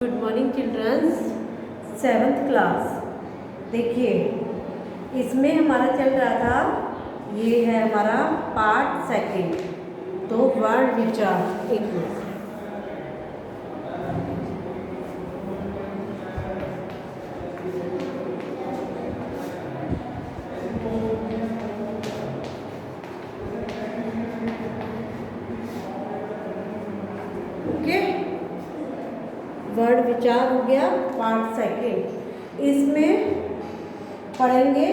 Good morning childrens. Seventh class. देखिए, इसमें हमारा चल रहा था, ये है हमारा पार्ट सेकंड। तो वर्ड विचार एक मिनट। ओके, वर्ड विचार हो गया पार्ट सेकंड। इसमें पढ़ेंगे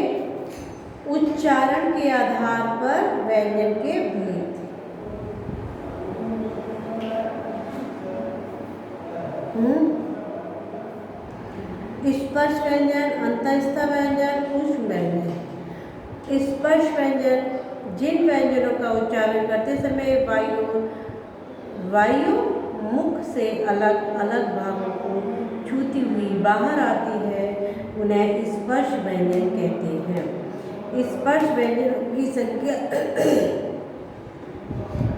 उच्चारण के आधार पर व्यंजन के भेद। स्पर्श व्यंजन, अंतःस्थ व्यंजन, ऊष्म व्यंजन। स्पर्श व्यंजन जिन व्यंजनों का उच्चारण करते समय वायु मुख से अलग अलग भागों को छूती हुई बाहर आती है, उन्हें स्पर्श व्यंजन कहते हैं। स्पर्श व्यंजनों की संख्या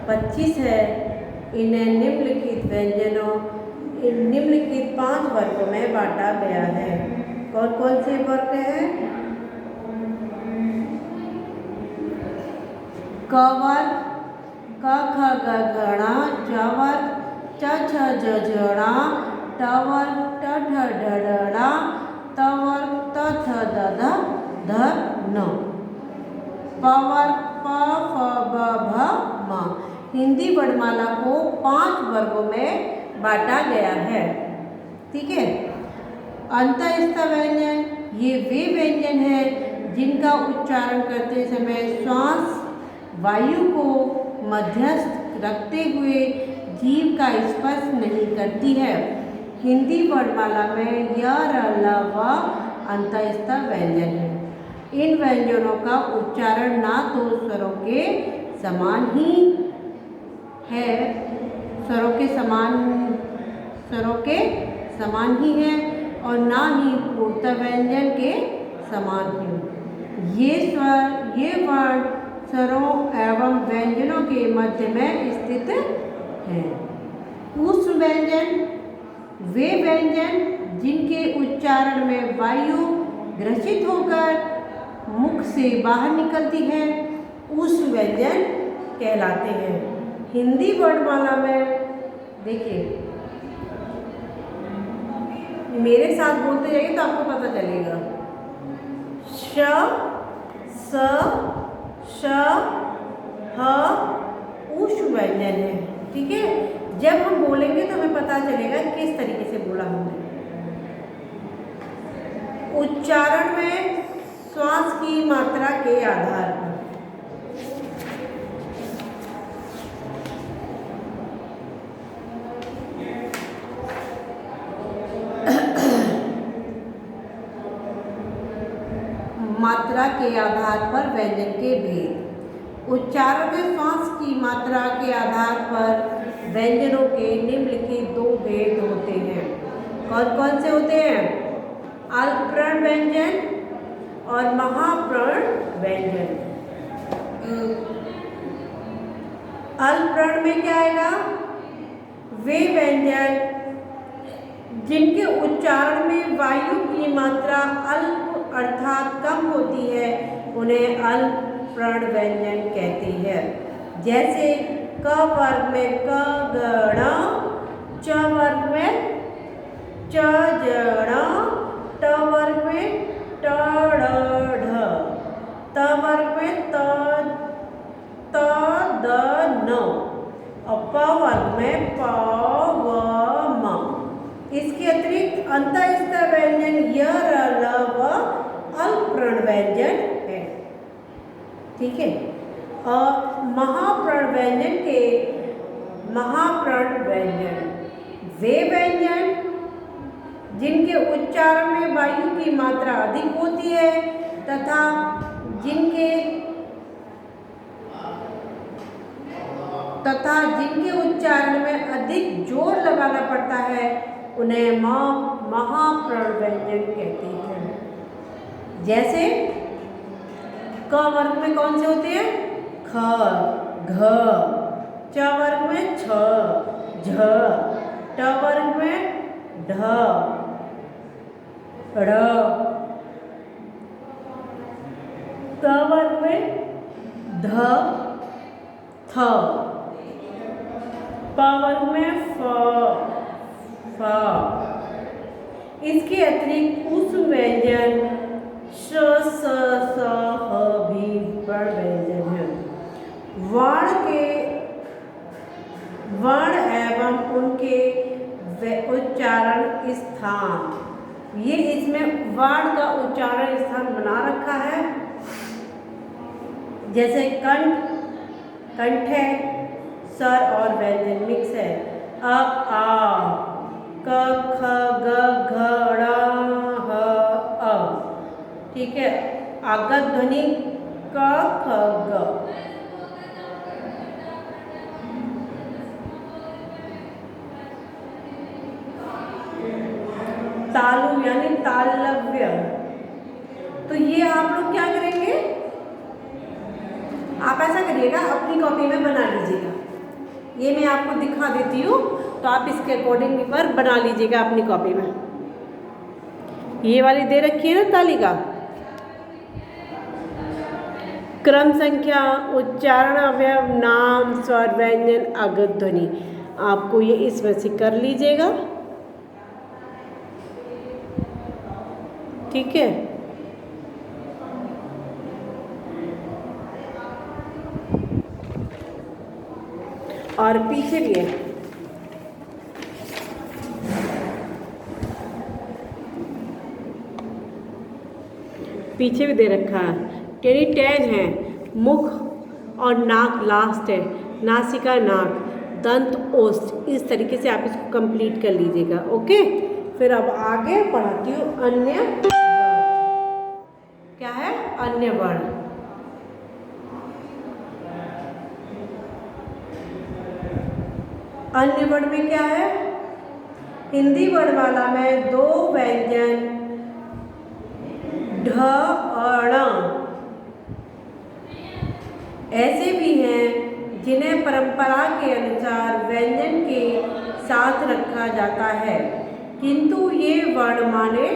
25 है। इन्हें निम्नलिखित 5 वर्गों में बांटा गया है। कौन कौन से वर्ग हैं? क वर्ग, क ख ग घ ण, च वर्ग, च छ ज झ ण, ट वर्ग, ट ठ ड ढ ण, त वर्ग, त थ द ध ध न, प वर्ग, प फ ब भ म। हिंदी वर्णमाला को 5 वर्गों में बांटा गया है। ठीक है। अंतःस्थ व्यंजन ये वे व्यंजन हैं जिनका उच्चारण करते समय श्वास वायु को मध्यस्थ रखते हुए जीभ का स्पर्श नहीं करती है। हिंदी वर्णमाला में य, र, ल, व अंतःस्थ व्यंजन है। इन व्यंजनों का उच्चारण ना तो स्वरों के समान ही है, स्वरों के समान ही है और ना ही पूर्त व्यंजन के समान है। ये वर्ण स्वरों एवं व्यंजनों के मध्य में स्थित है। ऊष्म व्यंजन वे व्यंजन जिनके उच्चारण में वायु ग्रसित होकर मुख से बाहर निकलती है, ऊष्म व्यंजन कहलाते हैं। हिंदी वर्णमाला में देखिए, मेरे साथ बोलते जाइए तो आपको पता चलेगा। श, स, श, ह ऊष्म व्यंजन है। ठीक है। जब हम बोलेंगे तो हमें पता चलेगा किस तरीके से बोला हमने। उच्चारण में श्वास की मात्रा के आधार पर व्यंजन के भेद। उच्चारण में श्वास की मात्रा के आधार पर व्यंजनों के निम्नलिखित 2 भेद होते हैं। कौन कौन से होते हैं? अल्पप्रण व्यंजन और महाप्रण व्यंजन। अल्पप्रण में क्या आएगा? वे व्यंजन जिनके उच्चारण में वायु की मात्रा अल्प अर्थात कम होती है, उन्हें अल्पप्रण व्यंजन कहते हैं। जैसे क वर्ग में क ग ण, च वर्ग में च ज ण, ट वर्ग में ट ड़ ढ, त वर्ग में त द न और प वर्ग में प व म। इसके अतिरिक्त अंतःस्थ व्यंजन य, र, ल, व अल्पप्रण व्यंजन है। ठीक है। और महाप्रण व्यंजन वे व्यंजन जिनके उच्चारण में वायु की मात्रा अधिक होती है तथा जिनके उच्चारण में अधिक जोर लगाना पड़ता है, उन्हें महाप्रण व्यंजन कहते हैं। जैसे क वर्ग में कौन से होते हैं? ख, घ, च वर्ग में छ, झ, ट वर्ग में ढ ढ़। त वर्ग में ध थ। प वर्ग में फ फ। इसके अतिरिक्त उस व्यंजन श स स ह भी वर्ण व्यंजन है। वर्ण एवं उनके उच्चारण स्थान, ये इसमें वर्ण का उच्चारण स्थान बना रखा है। जैसे कंठ, कंठ है, स्वर और व्यंजन मिक्स है। अ आ, क ख ग घ ड़ ह अ। ठीक है। आगत ध्वनि क ख ग। तालु यानी तालव्य। तो ये आप लोग क्या करेंगे, आप ऐसा करिएगा, अपनी कॉपी में बना लीजिएगा। ये मैं आपको दिखा देती हूँ, तो आप इसके अकॉर्डिंग पर बना लीजिएगा अपनी कॉपी में। ये वाली दे रखी है ना तालिका, क्रम संख्या, उच्चारण अवयव, नाम, स्वर, व्यंजन, आगत ध्वनि, आपको ये इसमें से कर लीजिएगा। ठीक है। और पीछे भी है, पीछे भी दे रखा है। टेरी 10 है, मुख और नाक लास्ट है, नासिका नाक, दंत ओष्ठ। इस तरीके से आप इसको कंप्लीट कर लीजिएगा। ओके। फिर अब आगे पढ़ाती हूँ अन्य वर्ण। क्या है अन्य वर्ण? अन्य वर्ण में क्या है? हिंदी वर्णमाला में दो व्यंजन ढ और ण ऐसे भी हैं जिन्हें परंपरा के अनुसार व्यंजन के साथ रखा जाता है, किंतु ये वर्ण माने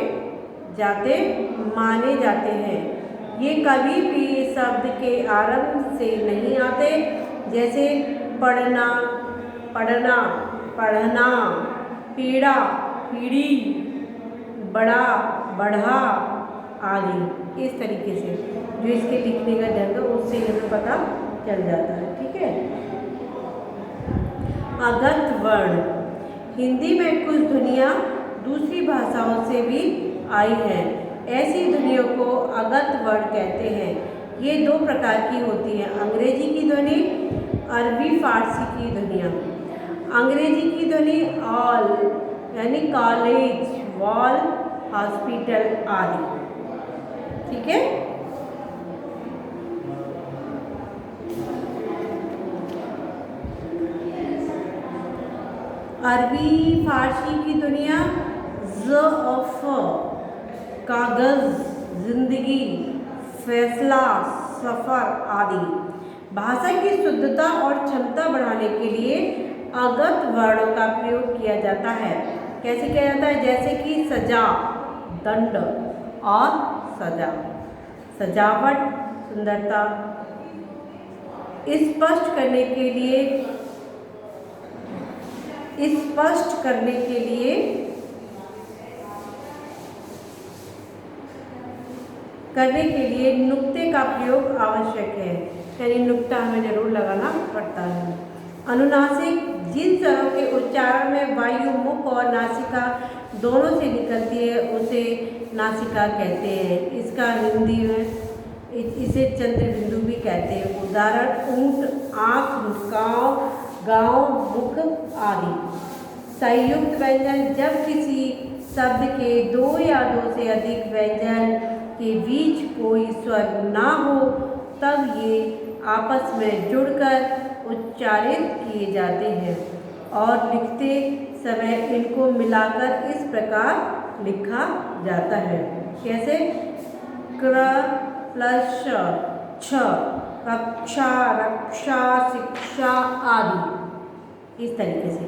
जाते हैं। ये कभी भी शब्द के आरंभ से नहीं आते, जैसे पढ़ना, पढ़ना, पढ़ना, पीड़ा, पीड़ी, बड़ा, बढ़ा आदि। इस तरीके से जो इसके लिखने का ढंग है उससे हमें पता चल जाता है। ठीक है। अगत वर्ण, हिंदी में कुछ ध्वनियाँ दूसरी भाषाओं से भी आई हैं। ऐसी ध्वनियों को अगत वर्ण कहते हैं। ये दो प्रकार की होती हैं, अंग्रेजी की ध्वनि, अरबी फारसी की ध्वनियाँ। अंग्रेजी की ध्वनि ऑल यानी कॉलेज, वॉल, हॉस्पिटल आदि। ठीक है। अरबी फारसी की ध्वनियाँ ज़ और फ, कागज, जिंदगी, फैसला, सफर आदि। भाषा की शुद्धता और क्षमता बढ़ाने के लिए अगत वर्णों का प्रयोग किया जाता है। कैसे किया जाता है? जैसे कि सजा, दंड और सजा, सजावट, सुंदरता। स्पष्ट करने के लिए नुक्ते का प्रयोग आवश्यक है, यानी नुक्ता हमें जरूर लगाना पड़ता है। अनुनासिक, जिन स्वरों के उच्चारण में वायु मुख और नासिका दोनों से निकलती है उसे नासिका कहते हैं। इसका हिंदी में इसे चंद्र बिंदु भी कहते हैं। उदाहरण ऊंट, आँख, गाँव, मुख आदि। संयुक्त व्यंजन, जब किसी शब्द के दो या दो से अधिक व्यंजन के बीच कोई स्वर ना हो तब ये आपस में जुड़कर उच्चारित किए जाते हैं और लिखते समय इनको मिलाकर इस प्रकार लिखा जाता है। कैसे? क्र प्लस छ, कक्षा, रक्षा, शिक्षा आदि। इस तरीके से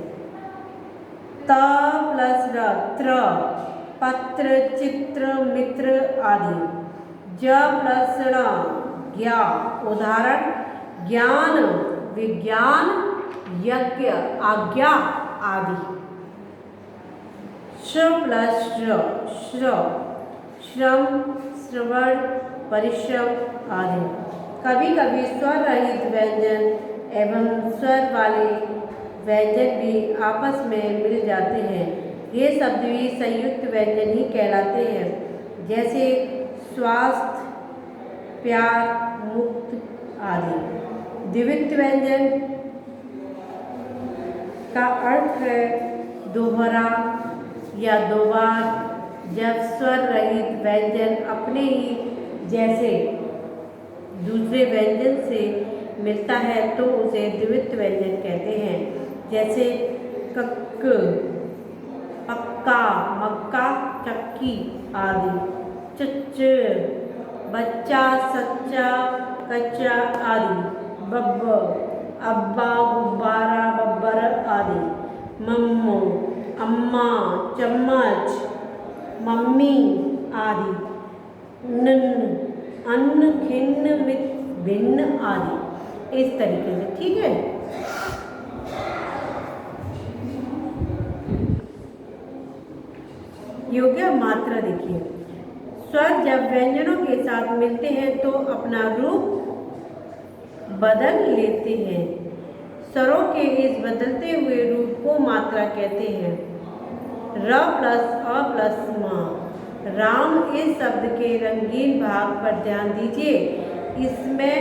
त प्लस र त्र, पत्र, चित्र, मित्र आदि। ज प्लस ण ज्ञा, उदाहरण ज्ञान, विज्ञान, यज्ञ, आज्ञा आदि। श प्लस श्र श्र, श्रम, श्रवण, परिश्रम आदि। कभी कभी स्वर रहित व्यंजन एवं स्वर वाले व्यंजन भी आपस में मिल जाते हैं। ये शब्द भी संयुक्त व्यंजन ही कहलाते हैं, जैसे स्वास्थ्य, प्यार, मुक्त आदि। द्वित्व व्यंजन का अर्थ है दोहरा या दो बार। जब स्वर रहित व्यंजन अपने ही जैसे दूसरे व्यंजन से मिलता है तो उसे द्वित्व व्यंजन कहते हैं, जैसे कक्क, पक्का, मक्का, चक्की आदि। चच्च, बच्चा, सच्चा, कच्चा आदि। बब्ब, अब्बा, गुब्बारा, बब्बर आदि। मम्मो, अम्मा, चम्मच, मम्मी आदि। नन्न, अन्न, खिन्न, भिन्न आदि। इस तरीके से, ठीक है। योग्य मात्रा देखिए। स्वर जब व्यंजनों के साथ मिलते हैं तो अपना रूप बदल लेते हैं। स्वरों के इस बदलते हुए रूप को मात्रा कहते हैं। र प्लस अ प्लस म, राम। इस शब्द के रंगीन भाग पर ध्यान दीजिए। इसमें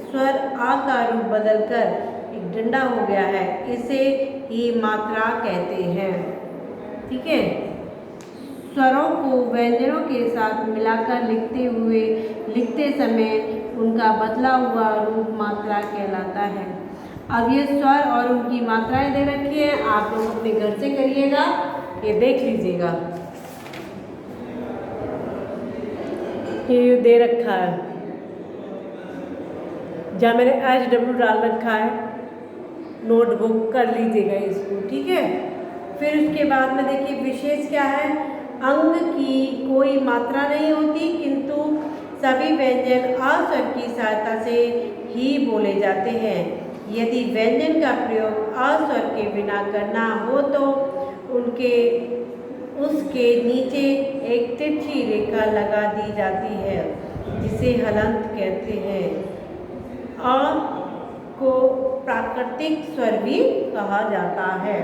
स्वर आ का रूप बदलकर एक डंडा हो गया है, इसे ही मात्रा कहते हैं, ठीक है। स्वरों को व्यंजनों के साथ मिलाकर लिखते समय उनका बदला हुआ रूप मात्रा कहलाता है। अब ये स्वर और उनकी मात्राएं दे रखी है, आप लोग अपने घर से करिएगा, ये देख लीजिएगा। ये दे रखा है, जहाँ मैंने HW डाल रखा है, नोटबुक कर लीजिएगा इसको, ठीक है। फिर उसके बाद में देखिए विशेष क्या है। अंग की कोई मात्रा नहीं होती, किंतु सभी व्यंजन अ स्वर की सहायता से ही बोले जाते हैं। यदि व्यंजन का प्रयोग अ स्वर के बिना करना हो तो उसके नीचे एक तिरछी रेखा लगा दी जाती है, जिसे हलंत कहते हैं। अ को प्राकृतिक स्वर भी कहा जाता है,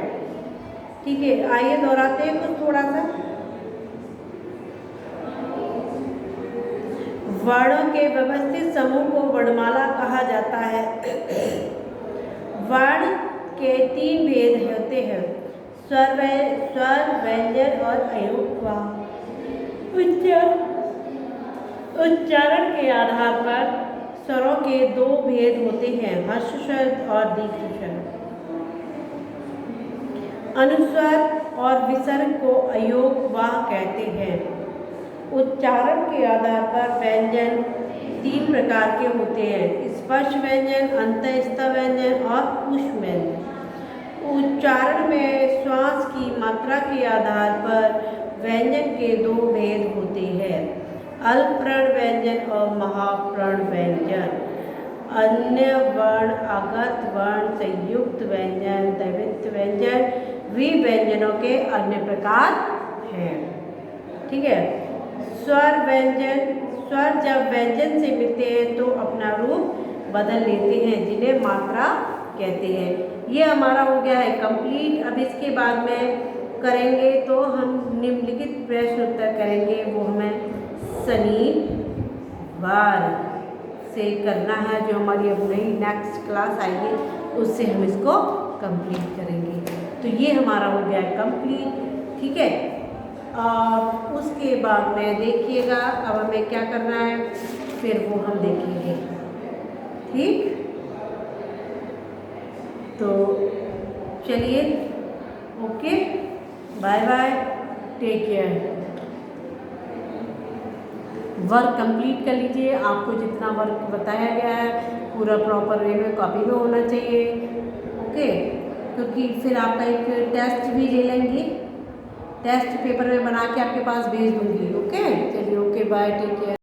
ठीक है। आइए दोहराते हैं कुछ थोड़ा सा। वर्णों के व्यवस्थित समूह को वर्णमाला कहा जाता है। वर्ण के 3 भेद होते हैं, स्वर, व्यंजन और अयोगवाह। उच्चारण के आधार पर स्वरों के 2 भेद होते हैं, हर्ष स्वर और दीर्घ स्वर। अनुस्वर और विसर्ग को अयोगवाह कहते हैं। उच्चारण के आधार पर व्यंजन 3 प्रकार के होते हैं, स्पर्श व्यंजन, अंतःस्थ व्यंजन और उष्म व्यंजन। उच्चारण में श्वास की मात्रा के आधार पर व्यंजन के 2 भेद होते हैं, अल्पप्रण व्यंजन और महाप्रण व्यंजन। अन्य वर्ण, आगत वर्ण, संयुक्त व्यंजन, द्वित्व व्यंजन भी व्यंजनों के अन्य प्रकार हैं, ठीक है। स्वर जब व्यंजन से मिलते हैं तो अपना रूप बदल लेते हैं, जिन्हें मात्रा कहते हैं। ये हमारा हो गया है कंप्लीट। अब इसके बाद में करेंगे तो हम निम्नलिखित प्रश्न उत्तर करेंगे, वो हमें शनिवार से करना है। जो हमारी अब नई नेक्स्ट क्लास आएगी उससे हम इसको कंप्लीट करेंगे। तो ये हमारा हो गया है कंप्लीट, ठीक है। और उसके बाद में देखिएगा अब हमें क्या करना है, फिर वो हम देखेंगे, ठीक। तो चलिए, okay, bye bye, take care. Work complete कर लीजिए। आपको जितना वर्क बताया गया है पूरा प्रॉपर वे में कॉपी में होना चाहिए, ओके। क्योंकि फिर आपका एक टेस्ट भी ले लेंगे, टेस्ट पेपर में बना के आपके पास भेज दूँगी। ओके, चलिए ओके, बाय, टेक केयर।